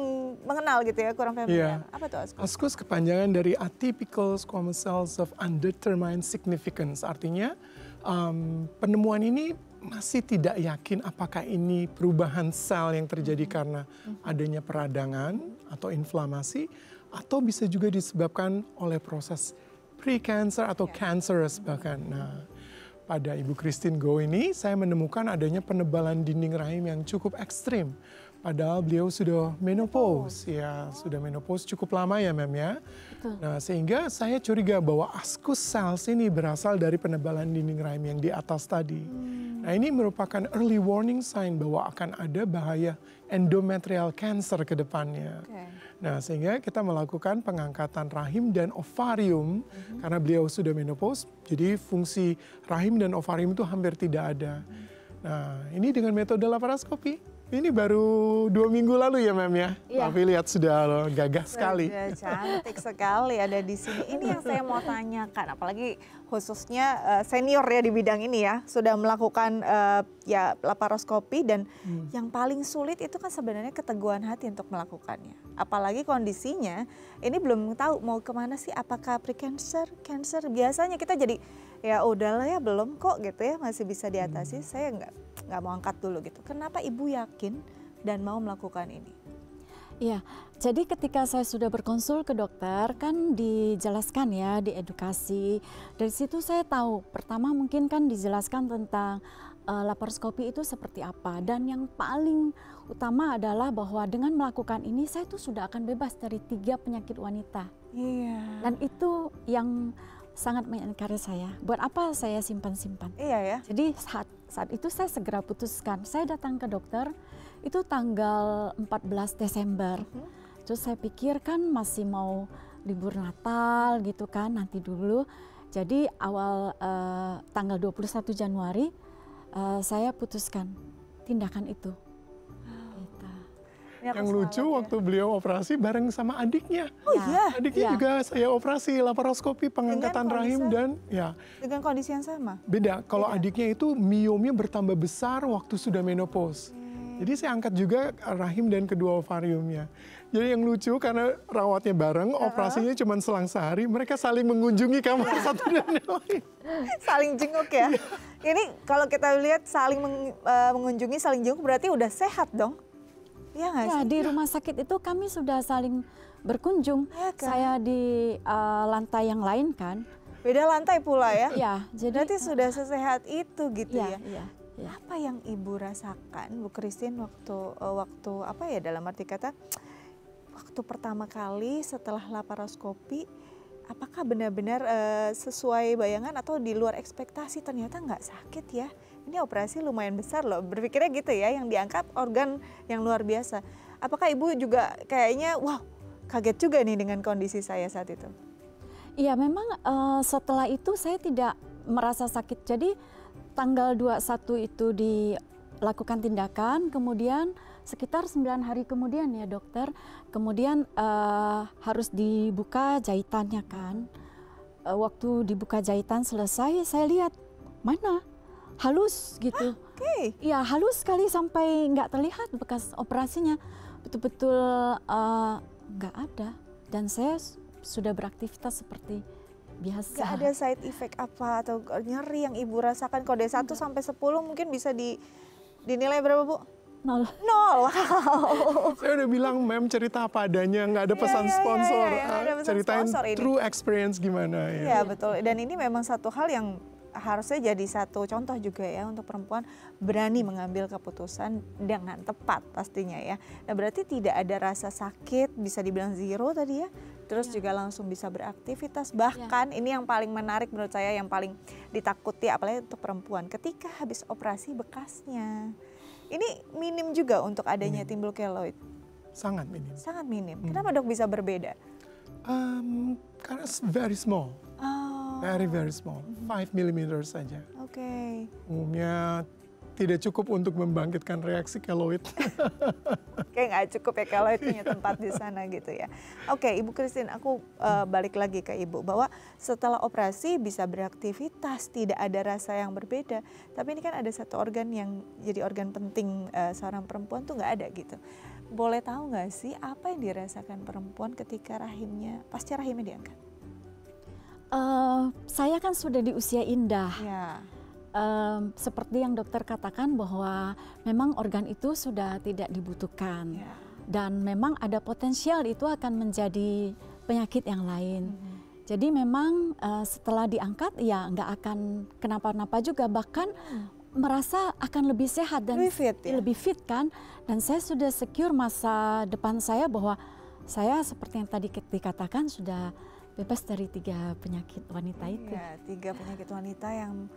[SPEAKER 3] mengenal gitu ya, kurang familiar. Apa tuh askus?
[SPEAKER 1] Askus kepanjangan dari atypical squamous cells of undetermined significance. Artinya penemuan ini masih tidak yakin apakah ini perubahan sel yang terjadi karena adanya peradangan atau inflamasi, atau bisa juga disebabkan oleh proses pre-cancer atau cancerous bahkan. Nah, pada Ibu Christine Go ini, saya menemukan adanya penebalan dinding rahim yang cukup ekstrim. Padahal beliau sudah menopause, ya sudah menopause cukup lama ya Mem ya.
[SPEAKER 4] Betul.
[SPEAKER 1] Nah sehingga saya curiga bahwa ascus cells ini berasal dari penebalan dinding rahim yang di atas tadi. Nah ini merupakan early warning sign bahwa akan ada bahaya endometrial cancer ke depannya. Nah sehingga kita melakukan pengangkatan rahim dan ovarium karena beliau sudah menopause, jadi fungsi rahim dan ovarium itu hampir tidak ada. Nah ini dengan metode laparoskopi. Ini baru 2 minggu lalu ya Mem ya, tapi lihat sudah gagah sekali.
[SPEAKER 3] Sudah cantik sekali ada di sini. Ini yang saya mau tanyakan, apalagi khususnya senior ya di bidang ini ya, sudah melakukan ya laparoskopi dan yang paling sulit itu kan sebenarnya keteguhan hati untuk melakukannya. Apalagi kondisinya ini belum tahu mau kemana sih, apakah precancer, cancer. Biasanya kita jadi ya udahlah ya belum kok gitu ya, masih bisa diatasi. Saya nggak mau angkat dulu gitu. Kenapa ibu yakin dan mau melakukan ini?
[SPEAKER 4] Iya, jadi ketika saya sudah berkonsul ke dokter kan dijelaskan ya, diedukasi. Dari situ saya tahu, pertama mungkin kan dijelaskan tentang laparoskopi itu seperti apa. Dan yang paling utama adalah bahwa dengan melakukan ini saya tuh sudah akan bebas dari 3 penyakit wanita.
[SPEAKER 3] Iya.
[SPEAKER 4] Dan itu yang sangat menyenangkan saya. Buat apa saya simpan-simpan?
[SPEAKER 3] Iya ya.
[SPEAKER 4] Jadi saat itu saya segera putuskan. Saya datang ke dokter itu tanggal 14 Desember. Terus saya pikir kan masih mau libur Natal gitu kan, nanti dulu. Jadi awal tanggal 21 Januari saya putuskan tindakan itu.
[SPEAKER 1] Yang lucu waktu beliau operasi bareng sama adiknya.
[SPEAKER 3] Oh iya.
[SPEAKER 1] Adiknya juga saya operasi laparoskopi pengangkatan rahim dan ya.
[SPEAKER 3] Dengan kondisi yang sama?
[SPEAKER 1] Beda. Kalau adiknya itu miomnya bertambah besar waktu sudah menopause. Jadi saya angkat juga rahim dan kedua ovariumnya. Jadi yang lucu karena rawatnya bareng, operasinya cuma selang sehari, mereka saling mengunjungi kamar satu dan yang lain.
[SPEAKER 3] Saling jenguk ya? Ini kalau kita lihat saling mengunjungi, saling jenguk berarti udah sehat dong? Ya,
[SPEAKER 4] ya di rumah sakit itu kami sudah saling berkunjung. Ya, kan? Saya di lantai yang lain kan.
[SPEAKER 3] Beda lantai pula ya?
[SPEAKER 4] Iya. Jadi
[SPEAKER 3] berarti sudah sesehat itu gitu ya?
[SPEAKER 4] Iya. Ya.
[SPEAKER 3] Apa yang ibu rasakan, Bu Christine, waktu apa ya dalam arti kata waktu pertama kali setelah laparoskopi, apakah benar-benar sesuai bayangan atau di luar ekspektasi? Ternyata nggak sakit ya? Ini operasi lumayan besar loh. Berpikirnya gitu ya, yang diangkat organ yang luar biasa. Apakah ibu juga kayaknya, wah kaget juga nih dengan kondisi saya saat itu?
[SPEAKER 4] Iya, memang setelah itu saya tidak merasa sakit. Jadi tanggal 21 itu dilakukan tindakan, kemudian sekitar 9 hari kemudian ya dokter, kemudian harus dibuka jahitannya kan. Waktu dibuka jahitan selesai, saya lihat mana halus gitu. Iya, halus sekali sampai nggak terlihat bekas operasinya, betul-betul nggak ada. Dan saya sudah beraktivitas seperti biasa.
[SPEAKER 3] Gak ada side effect apa atau nyeri yang ibu rasakan? Kode 1 sampai 10 mungkin bisa dinilai berapa Bu?
[SPEAKER 4] 0.
[SPEAKER 3] Wow.
[SPEAKER 1] Saya udah bilang Mem cerita apa adanya, nggak ada pesan sponsor. Ceritain true experience gimana ya.
[SPEAKER 3] Iya betul, dan ini memang satu hal yang harusnya jadi satu contoh juga ya untuk perempuan berani mengambil keputusan dengan tepat pastinya ya. Nah berarti tidak ada rasa sakit, bisa dibilang zero tadi ya. Terus juga langsung bisa beraktivitas. Bahkan ini yang paling menarik menurut saya, yang paling ditakuti apalagi untuk perempuan. Ketika habis operasi bekasnya. Ini minim juga untuk adanya timbul keloid.
[SPEAKER 1] Sangat minim.
[SPEAKER 3] Sangat minim. Kenapa dok bisa berbeda?
[SPEAKER 1] Karena very small. Very small, 5 mm saja.
[SPEAKER 3] Oke.
[SPEAKER 1] Umumnya tidak cukup untuk membangkitkan reaksi keloid.
[SPEAKER 3] Kayak nggak cukup ya keloid punya tempat di sana gitu ya. Oke, Ibu Christine, aku balik lagi ke Ibu bahwa setelah operasi bisa beraktivitas, tidak ada rasa yang berbeda. Tapi ini kan ada satu organ yang jadi organ penting seorang perempuan tuh nggak ada gitu. Boleh tahu nggak sih apa yang dirasakan perempuan ketika pasca rahimnya diangkat?
[SPEAKER 4] Saya kan sudah di usia indah.
[SPEAKER 3] Ya.
[SPEAKER 4] Seperti yang dokter katakan bahwa memang organ itu sudah tidak dibutuhkan. Dan memang ada potensial itu akan menjadi penyakit yang lain. Jadi memang setelah diangkat ya nggak akan kenapa-napa juga, bahkan merasa akan lebih sehat dan lebih fit kan. Dan saya sudah secure masa depan saya bahwa saya seperti yang tadi dikatakan sudah bebas dari 3 penyakit wanita itu.
[SPEAKER 3] Ya, 3 penyakit wanita yang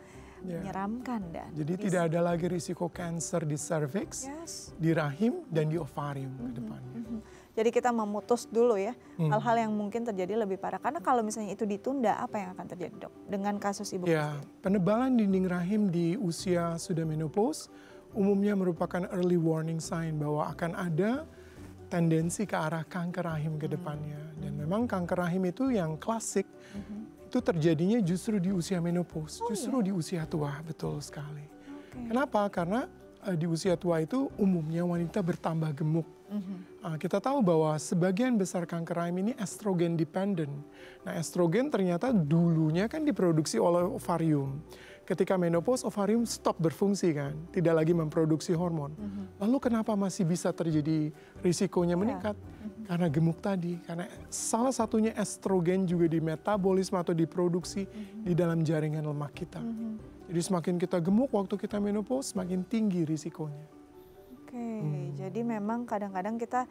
[SPEAKER 3] menyeramkan dan.
[SPEAKER 1] Jadi tidak ada lagi risiko kanker di cervix, di rahim dan di ovarium ke depannya.
[SPEAKER 3] Jadi kita memutus dulu ya hal-hal yang mungkin terjadi lebih parah. Karena kalau misalnya itu ditunda, apa yang akan terjadi, Dok? Dengan kasus Ibu
[SPEAKER 1] Ya, penebalan dinding rahim di usia sudah menopause umumnya merupakan early warning sign bahwa akan ada tendensi ke arah kanker rahim ke depannya. Dan memang kanker rahim itu yang klasik itu terjadinya justru di usia menopause, justru di usia tua, betul sekali. Kenapa? Karena di usia tua itu umumnya wanita bertambah gemuk. Kita tahu bahwa sebagian besar kanker rahim ini estrogen dependent. Nah, estrogen ternyata dulunya kan diproduksi oleh ovarium. Ketika menopause, ovarium stop berfungsi kan, tidak lagi memproduksi hormon. Lalu kenapa masih bisa terjadi risikonya meningkat? Karena gemuk tadi, karena salah satunya estrogen juga dimetabolisme atau diproduksi di dalam jaringan lemak kita. Jadi semakin kita gemuk waktu kita menopause, semakin tinggi risikonya.
[SPEAKER 3] Jadi memang kadang-kadang kita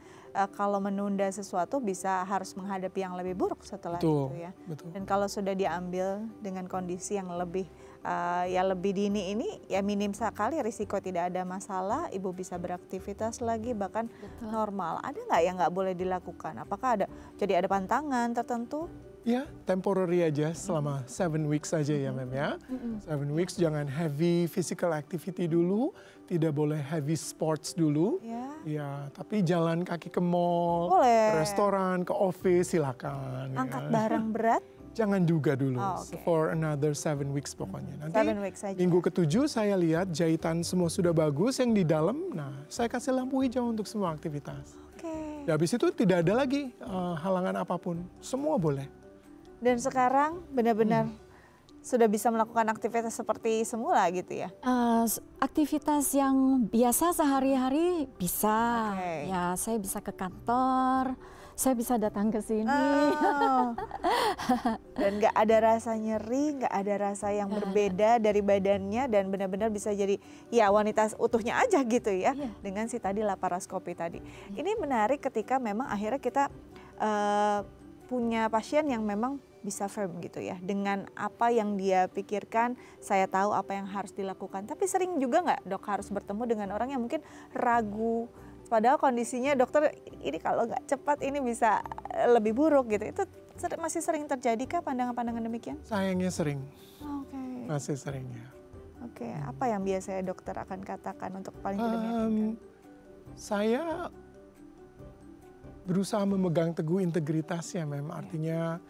[SPEAKER 3] kalau menunda sesuatu bisa harus menghadapi yang lebih buruk setelah itu ya. Dan kalau sudah diambil dengan kondisi yang lebih lebih dini ini ya minim sekali risiko, tidak ada masalah, Ibu bisa beraktivitas lagi bahkan normal. Ada nggak yang nggak boleh dilakukan? Apakah ada pantangan tertentu?
[SPEAKER 1] Ya, temporary aja selama 7 weeks saja ya Mem ya. 7 weeks jangan heavy physical activity dulu, tidak boleh heavy sports dulu. Ya, tapi jalan kaki ke mall, ke restoran, ke office silakan.
[SPEAKER 3] Angkat barang berat?
[SPEAKER 1] Jangan juga dulu, for another 7 weeks pokoknya. Nanti minggu ke-7 saya lihat jahitan semua sudah bagus yang di dalam, nah saya kasih lampu hijau untuk semua aktivitas. Ya, habis itu tidak ada lagi halangan apapun, semua boleh.
[SPEAKER 3] Dan sekarang benar-benar sudah bisa melakukan aktivitas seperti semula gitu ya?
[SPEAKER 4] Aktivitas yang biasa sehari-hari bisa. Ya, saya bisa ke kantor, saya bisa datang ke sini.
[SPEAKER 3] Dan nggak ada rasa nyeri, nggak ada rasa yang berbeda dari badannya, dan benar-benar bisa jadi ya wanita utuhnya aja gitu ya. Dengan si tadi laparoskopi tadi. Ini menarik ketika memang akhirnya kita punya pasien yang memang bisa firm gitu ya, dengan apa yang dia pikirkan, saya tahu apa yang harus dilakukan. Tapi sering juga nggak Dok harus bertemu dengan orang yang mungkin ragu, padahal kondisinya dokter ini kalau nggak cepat ini bisa lebih buruk gitu. Itu masih sering terjadi kah pandangan-pandangan demikian?
[SPEAKER 1] Sayangnya sering, masih sering ya.
[SPEAKER 3] Apa yang biasanya dokter akan katakan untuk paling tidak meyakinkan?
[SPEAKER 1] Saya berusaha memegang teguh integritasnya Mem, artinya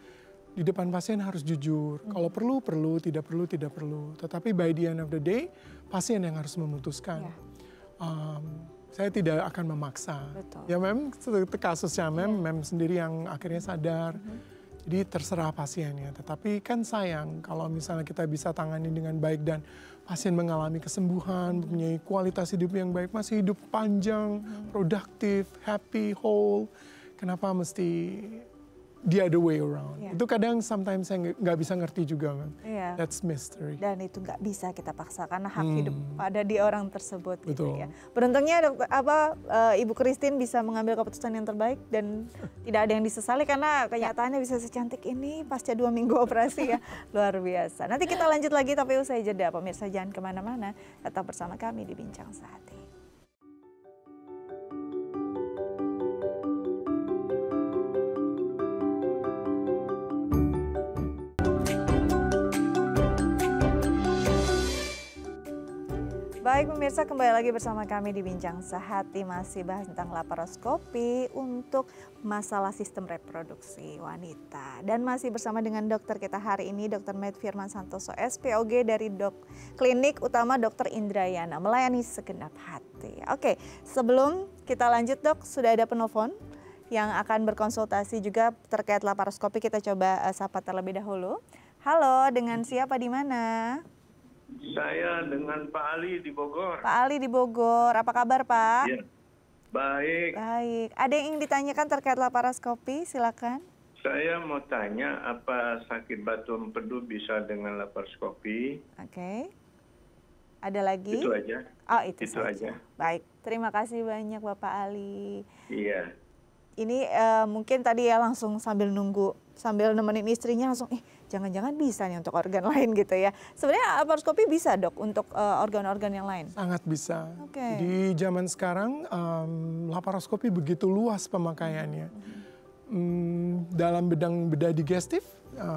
[SPEAKER 1] di depan pasien harus jujur. Kalau perlu, tidak perlu. Tetapi by the end of the day, pasien yang harus memutuskan. Saya tidak akan memaksa. Ya Mem, kasusnya Mem sendiri yang akhirnya sadar. Jadi terserah pasiennya. Tetapi kan sayang kalau misalnya kita bisa tangani dengan baik dan pasien mengalami kesembuhan, mempunyai kualitas hidup yang baik, masih hidup panjang, produktif, happy, whole. Kenapa mesti the other way around? Itu kadang sometimes saya nggak bisa ngerti juga, Mem. That's mystery.
[SPEAKER 3] Dan itu nggak bisa kita paksa karena hak hidup ada di orang tersebut.
[SPEAKER 1] Betul.
[SPEAKER 3] Gitu ya. Beruntungnya Ibu Christine bisa mengambil keputusan yang terbaik dan tidak ada yang disesali karena kenyataannya bisa secantik ini pasca 2 minggu operasi ya. Luar biasa. Nanti kita lanjut lagi tapi usai jeda. Pemirsa jangan kemana-mana, tetap bersama kami di Bincang Sehati. Baik pemirsa, kembali lagi bersama kami di Bincang Sehati, masih bahas tentang laparoskopi untuk masalah sistem reproduksi wanita. Dan masih bersama dengan dokter kita hari ini, Dr. Med Firman Santoso, SPOG dari Klinik Utama Dr. Indrayana, melayani segenap hati. Oke, sebelum kita lanjut Dok, sudah ada penelpon yang akan berkonsultasi juga terkait laparoskopi. Kita coba sapa terlebih dahulu. Halo, dengan siapa di mana?
[SPEAKER 5] Saya dengan Pak Ali di Bogor.
[SPEAKER 3] Pak Ali di Bogor, apa kabar Pak?
[SPEAKER 5] Ya, baik.
[SPEAKER 3] Baik. Ada yang ingin ditanyakan terkait laparoskopi? Silakan.
[SPEAKER 5] Saya mau tanya, apa sakit batu empedu bisa dengan laparoskopi?
[SPEAKER 3] Oke. Ada lagi?
[SPEAKER 5] Itu aja.
[SPEAKER 3] Oh, itu
[SPEAKER 5] Itu
[SPEAKER 3] saja.
[SPEAKER 5] aja.
[SPEAKER 3] Baik, terima kasih banyak Bapak Ali.
[SPEAKER 5] Iya.
[SPEAKER 3] Ini mungkin tadi ya langsung sambil nunggu, sambil nemenin istrinya langsung, jangan-jangan bisa nih untuk organ lain gitu ya. Sebenarnya laparoskopi bisa dok untuk organ-organ yang lain?
[SPEAKER 1] Sangat bisa.
[SPEAKER 3] Oke.
[SPEAKER 1] Di zaman sekarang laparoskopi begitu luas pemakaiannya. Dalam bedah digestif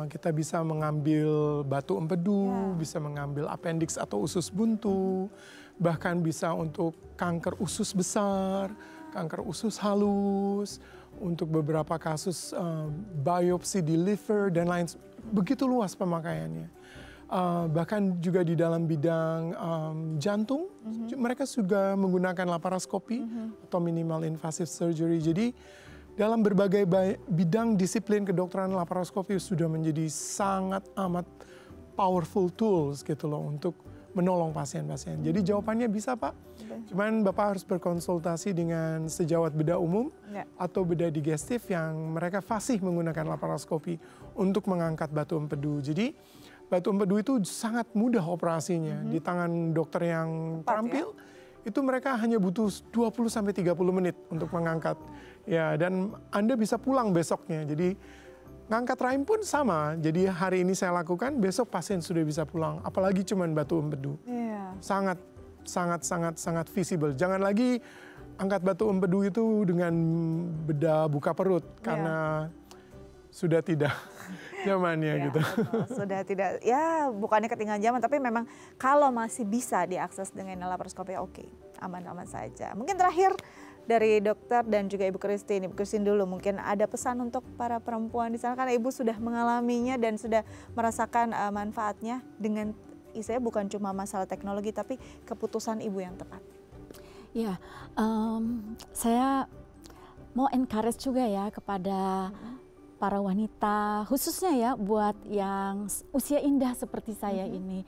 [SPEAKER 1] kita bisa mengambil batu empedu, bisa mengambil appendix atau usus buntu, bahkan bisa untuk kanker usus besar, kanker usus halus, untuk beberapa kasus biopsi di liver dan lain. Begitu luas pemakaiannya. Bahkan juga di dalam bidang jantung, mereka juga menggunakan laparoskopi atau minimal invasive surgery. Jadi dalam berbagai bidang disiplin kedokteran, laparoskopi sudah menjadi sangat amat powerful tools gitu loh untuk menolong pasien-pasien. Jadi jawabannya bisa Pak, cuman Bapak harus berkonsultasi dengan sejawat bedah umum atau bedah digestif yang mereka fasih menggunakan laparoskopi untuk mengangkat batu empedu. Jadi batu empedu itu sangat mudah operasinya di tangan dokter yang terampil. Itu mereka hanya butuh 20-30 menit untuk mengangkat. Ya, dan Anda bisa pulang besoknya. Jadi ngangkat rahim pun sama. Jadi hari ini saya lakukan, besok pasien sudah bisa pulang. Apalagi cuman batu empedu. Sangat visible. Jangan lagi angkat batu empedu itu dengan bedah buka perut karena sudah tidak zamannya gitu.
[SPEAKER 3] Betul. Sudah tidak, ya bukannya ketinggalan zaman, tapi memang kalau masih bisa diakses dengan laparoskopi, oke, aman-aman saja. Mungkin terakhir dari dokter dan juga Ibu Christine. Ibu Christine dulu, mungkin ada pesan untuk para perempuan di sana, karena Ibu sudah mengalaminya dan sudah merasakan manfaatnya dengan istilahnya bukan cuma masalah teknologi, tapi keputusan Ibu yang tepat.
[SPEAKER 4] Ya, saya mau encourage juga ya kepada para wanita, khususnya ya buat yang usia indah seperti saya ini.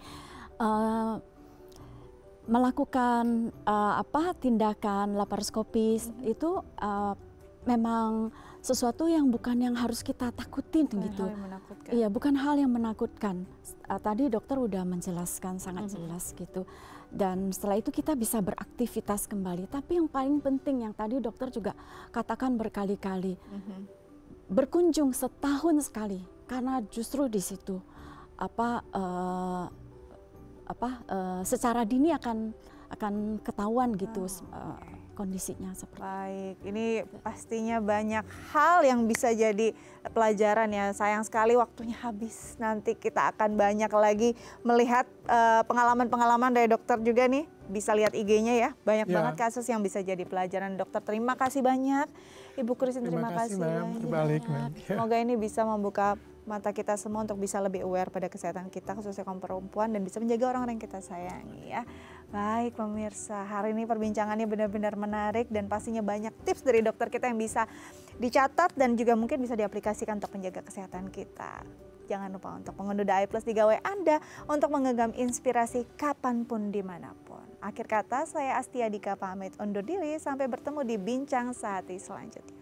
[SPEAKER 4] Melakukan tindakan laparoskopi itu memang sesuatu yang bukan yang harus kita takutin gitu. Iya, bukan hal yang menakutkan. Tadi dokter udah menjelaskan sangat jelas gitu. Dan setelah itu kita bisa beraktivitas kembali. Tapi yang paling penting yang tadi dokter juga katakan berkali-kali, berkunjung setahun sekali, karena justru di situ secara dini akan ketahuan gitu kondisinya seperti.
[SPEAKER 3] Baik, ini pastinya banyak hal yang bisa jadi pelajaran ya. Sayang sekali waktunya habis. Nanti kita akan banyak lagi melihat pengalaman-pengalaman dari dokter juga nih. Bisa lihat IG-nya ya. Banyak banget kasus yang bisa jadi pelajaran. Dokter, terima kasih banyak. Ibu Christine, terima kasih.
[SPEAKER 1] Terbalik,
[SPEAKER 3] Semoga ini bisa membuka mata kita semua untuk bisa lebih aware pada kesehatan kita, khususnya kaum perempuan, dan bisa menjaga orang-orang yang kita sayangi ya. Baik pemirsa, hari ini perbincangannya benar-benar menarik dan pastinya banyak tips dari dokter kita yang bisa dicatat dan juga mungkin bisa diaplikasikan untuk menjaga kesehatan kita. Jangan lupa untuk mengunduh AI Plus di gawai Anda untuk menggenggam inspirasi kapanpun dimanapun. Akhir kata, saya Astia Dika pamit undur diri, sampai bertemu di Bincang Sehati selanjutnya.